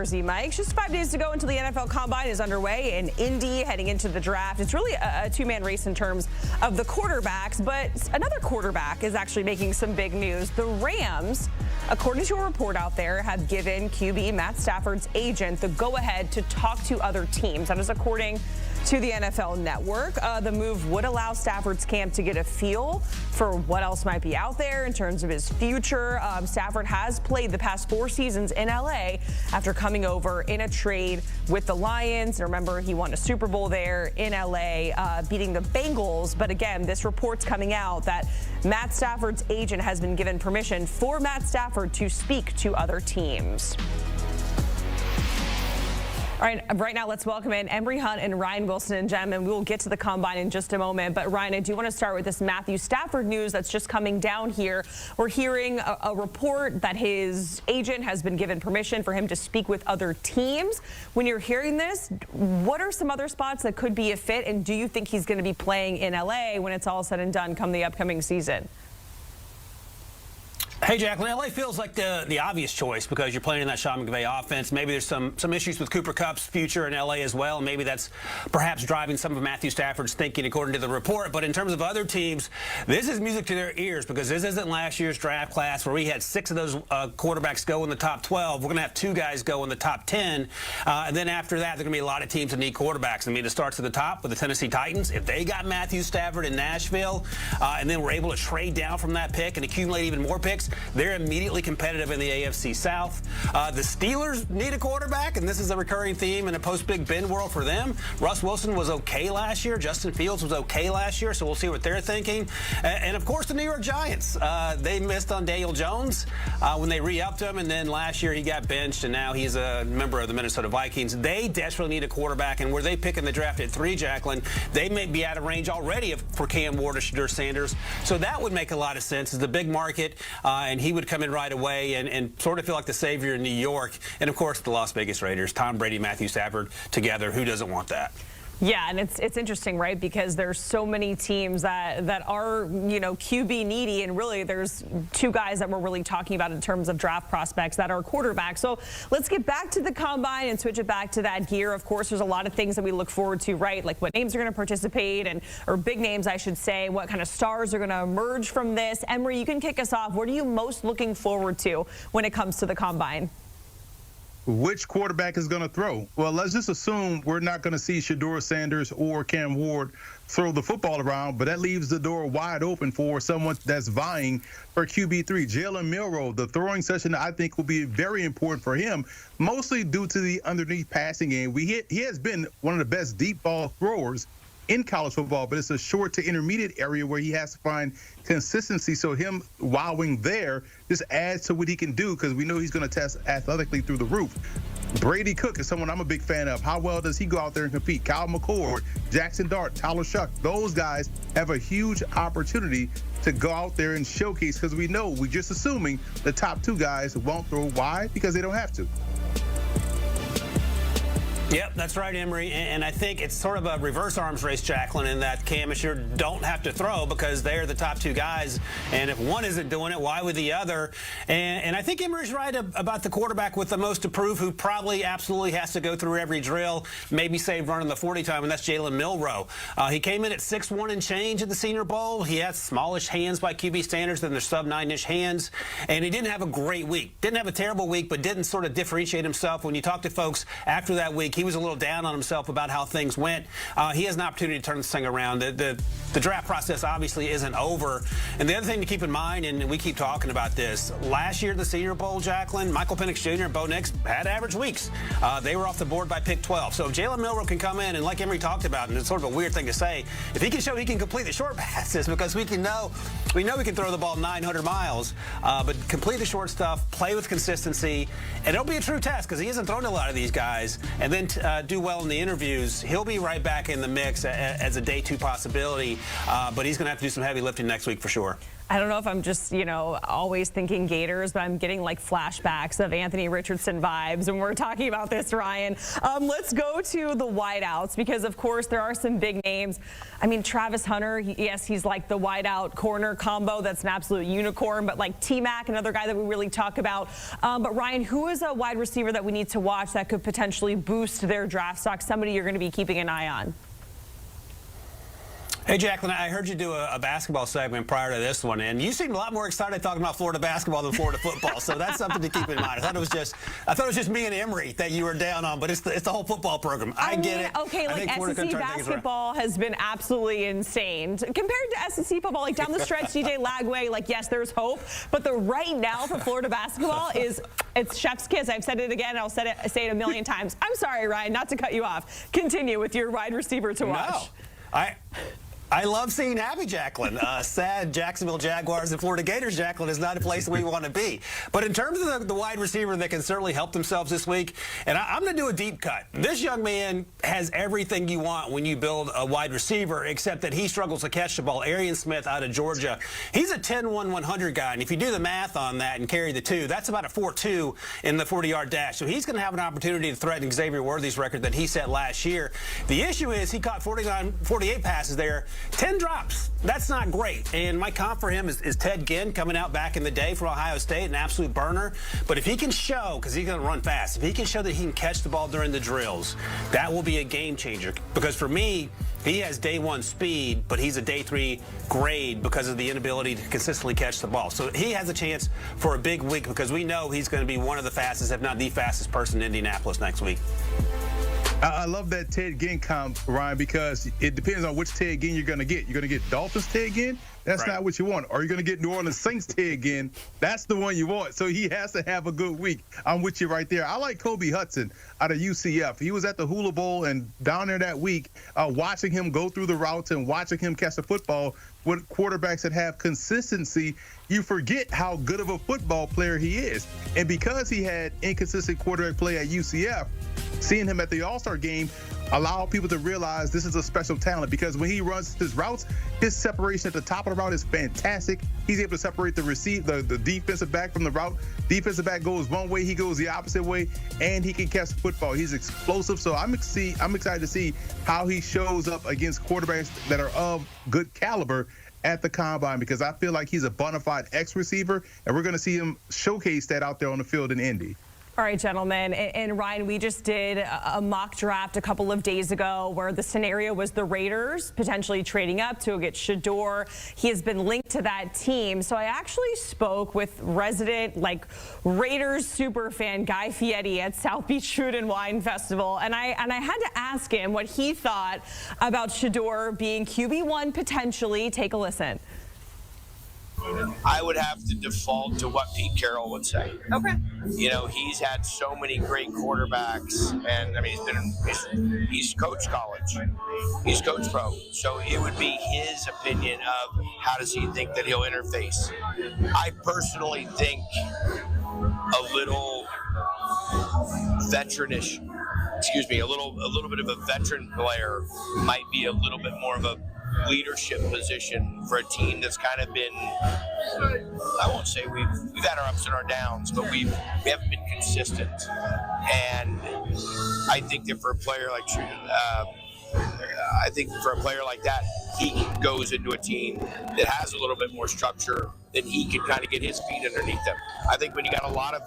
Jersey, Mike. Just 5 days to go until the NFL Combine is underway in Indy, heading into the draft. It's really a two-man race in terms of the quarterbacks, but another quarterback is actually making some big news. The Rams, according to a report out there, have given QB Matt Stafford's agent the go-ahead to talk to other teams. That is according to the NFL Network. The move would allow Stafford's camp to get a feel for what else might be out there in terms of his future. Stafford has played the past 4 seasons in LA after coming over in a trade with the Lions. And remember, he won a Super Bowl there in LA, beating the Bengals. But again, this report's coming out that Matt Stafford's agent has been given permission for Matt Stafford to speak to other teams. All right, right now let's welcome in Emory Hunt and Ryan Wilson. And gentlemen, we will get to the Combine in just a moment. But Ryan, I do want to start with this Matthew Stafford news that's just coming down here. We're hearing a report that his agent has been given permission for him to speak with other teams. When you're hearing this, what are some other spots that could be a fit? And do you think he's going to be playing in LA when it's all said and done come the upcoming season? Hey, Jacqueline, LA feels like the obvious choice because you're playing in that Sean McVay offense. Maybe there's some issues with Cooper Kupp's future in LA as well. Maybe that's perhaps driving some of Matthew Stafford's thinking according to the report. But in terms of other teams, this is music to their ears because this isn't last year's draft class where we had 6 of those quarterbacks go in the top 12. We're going to have 2 guys go in the top 10. And then after that, there are going to be a lot of teams that need quarterbacks. I mean, it starts at the top with the Tennessee Titans. If they got Matthew Stafford in Nashville and then were able to trade down from that pick and accumulate even more picks, they're immediately competitive in the AFC South. The Steelers need a quarterback, and this is a recurring theme in a post-Big Ben world for them. Russ Wilson was okay last year. Justin Fields was okay last year, so we'll see what they're thinking. And, of course, the New York Giants. They missed on Daniel Jones when they re-upped him, and then last year he got benched, and now he's a member of the Minnesota Vikings. They desperately need a quarterback, and where they pick in the draft at 3, Jacqueline, they may be out of range already for Cam Ward or Shedeur Sanders. So that would make a lot of sense. It's a big market, and he would come in right away and sort of feel like the savior in New York. And, of course, the Las Vegas Raiders, Tom Brady, Matthew Stafford together. Who doesn't want that? Yeah, and it's interesting, right? Because there's so many teams that are, you know, QB needy, and really there's 2 guys that we're really talking about in terms of draft prospects that are quarterbacks. So let's get back to the Combine and switch it back to that gear. Of course, there's a lot of things that we look forward to, right? Like what names are going to participate, or big names, I should say. What kind of stars are going to emerge from this? Emory, you can kick us off. What are you most looking forward to when it comes to the Combine? Which quarterback is going to throw? Well, let's just assume we're not going to see Shedeur Sanders or Cam Ward throw the football around, but that leaves the door wide open for someone that's vying for QB3. Jalen Milroe, the throwing session, I think, will be very important for him, mostly due to the underneath passing game. He has been one of the best deep ball throwers in college football, but it's a short to intermediate area where he has to find consistency. So him wowing there just adds to what he can do because we know he's going to test athletically through the roof. Brady Cook is someone I'm a big fan of. How well does he go out there and compete? Kyle McCord, Jackson Dart, Tyler Shuck, those guys have a huge opportunity to go out there and showcase because we're just assuming the top 2 guys won't throw. Why? Because they don't have to. Yep, that's right, Emory. And I think it's sort of a reverse arms race, Jacqueline, in that Cam and Shedeur don't have to throw because they're the top 2 guys. And if one isn't doing it, why would the other? And I think Emory's right about the quarterback with the most to prove who probably absolutely has to go through every drill, maybe save running the 40 time, and that's Jalen Milroe. He came in at 6'1" and change at the Senior Bowl. He has smallish hands by QB standards than their sub-9-inch hands. And he didn't have a great week. Didn't have a terrible week, but didn't sort of differentiate himself. When you talk to folks after that week, he was a little down on himself about how things went. He has an opportunity to turn this thing around. The draft process obviously isn't over. And the other thing to keep in mind, and we keep talking about this, last year at the Senior Bowl, Jacqueline, Michael Penix Jr. and Bo Nix had average weeks. They were off the board by pick 12. So if Jalen Milroe can come in, and like Emory talked about, and it's sort of a weird thing to say, if he can show he can complete the short passes, because we know he can throw the ball 900 miles, but complete the short stuff, play with consistency, and it'll be a true test because he hasn't thrown to a lot of these guys, and then do well in the interviews, he'll be right back in the mix as a day 2 possibility, but he's going to have to do some heavy lifting next week for sure. I don't know if I'm just, always thinking Gators, but I'm getting like flashbacks of Anthony Richardson vibes when we're talking about this, Ryan. Let's go to the wideouts because, of course, there are some big names. I mean, Travis Hunter, yes, he's like the wideout corner combo. That's an absolute unicorn. But like T-Mac, another guy that we really talk about. But Ryan, who is a wide receiver that we need to watch that could potentially boost their draft stock? Somebody you're going to be keeping an eye on? Hey, Jacqueline, I heard you do a basketball segment prior to this one, and you seemed a lot more excited talking about Florida basketball than Florida football, so that's something to keep in mind. I thought it was just me and Emory that you were down on, but it's the whole football program. I get it. Okay, like SEC basketball has been absolutely insane. Compared to SEC football, like down the stretch, DJ Lagway, like, yes, there's hope, but the right now for Florida basketball it's chef's kiss. I've said it again, and I'll say it a million times. I'm sorry, Ryan, not to cut you off. Continue with your wide receiver to watch. No, I love seeing happy Jacqueline. Sad Jacksonville Jaguars and Florida Gators Jacqueline is not a place we want to be. But in terms of the wide receiver that can certainly help themselves this week, and I'm going to do a deep cut. This young man has everything you want when you build a wide receiver, except that he struggles to catch the ball. Arian Smith out of Georgia, he's a 10-1-100 guy, and if you do the math on that and carry the 2, that's about a 4.2 in the 40-yard dash. So he's going to have an opportunity to threaten Xavier Worthy's record that he set last year. The issue is he caught 48 passes there. 10 drops. That's not great. And my comp for him is Ted Ginn, coming out back in the day from Ohio State, an absolute burner. But if he can show, because he's going to run fast, if he can show that he can catch the ball during the drills, that will be a game changer. Because for me, he has day 1 speed, but he's a day 3 grade because of the inability to consistently catch the ball. So he has a chance for a big week because we know he's going to be one of the fastest, if not the fastest person in Indianapolis next week. I love that Ted Ginn comp, Ryan, because it depends on which Ted Ginn you're going to get. You're going to get Dolphins Ted Ginn? That's not what you want. Or you're going to get New Orleans Saints Ted Ginn? That's the one you want. So he has to have a good week. I'm with you right there. I like Kobe Hudson out of UCF. He was at the Hula Bowl and down there that week, watching him go through the routes and watching him catch the football with quarterbacks that have consistency. You forget how good of a football player he is. And because he had inconsistent quarterback play at UCF, seeing him at the All-Star game allowed people to realize this is a special talent because when he runs his routes, his separation at the top of the route is fantastic. He's able to separate the defensive back from the route. Defensive back goes one way, he goes the opposite way, and he can catch the football. He's explosive, so I'm excited to see how he shows up against quarterbacks that are of good caliber at the combine because I feel like he's a bona fide X-receiver, and we're going to see him showcase that out there on the field in Indy. All right, gentlemen. And Ryan, we just did a mock draft a couple of days ago where the scenario was the Raiders potentially trading up to get Shador. He has been linked to that team. So I actually spoke with resident, Raiders super fan Guy Fieri at South Beach Food and Wine Festival. And I had to ask him what he thought about Shador being QB1 potentially. Take a listen. I would have to default to what Pete Carroll would say. Okay. He's had so many great quarterbacks, and I mean, he's coached college, he's coached pro, so it would be his opinion of how does he think that he'll interface. I personally think a little veteranish, a little bit of a veteran player might be a little bit more of a leadership position for a team that's kind of been, I won't say we've had our ups and our downs, but we haven't been consistent. And I think that for a player like that, he goes into a team that has a little bit more structure, then he can kind of get his feet underneath them. I think when you got a lot of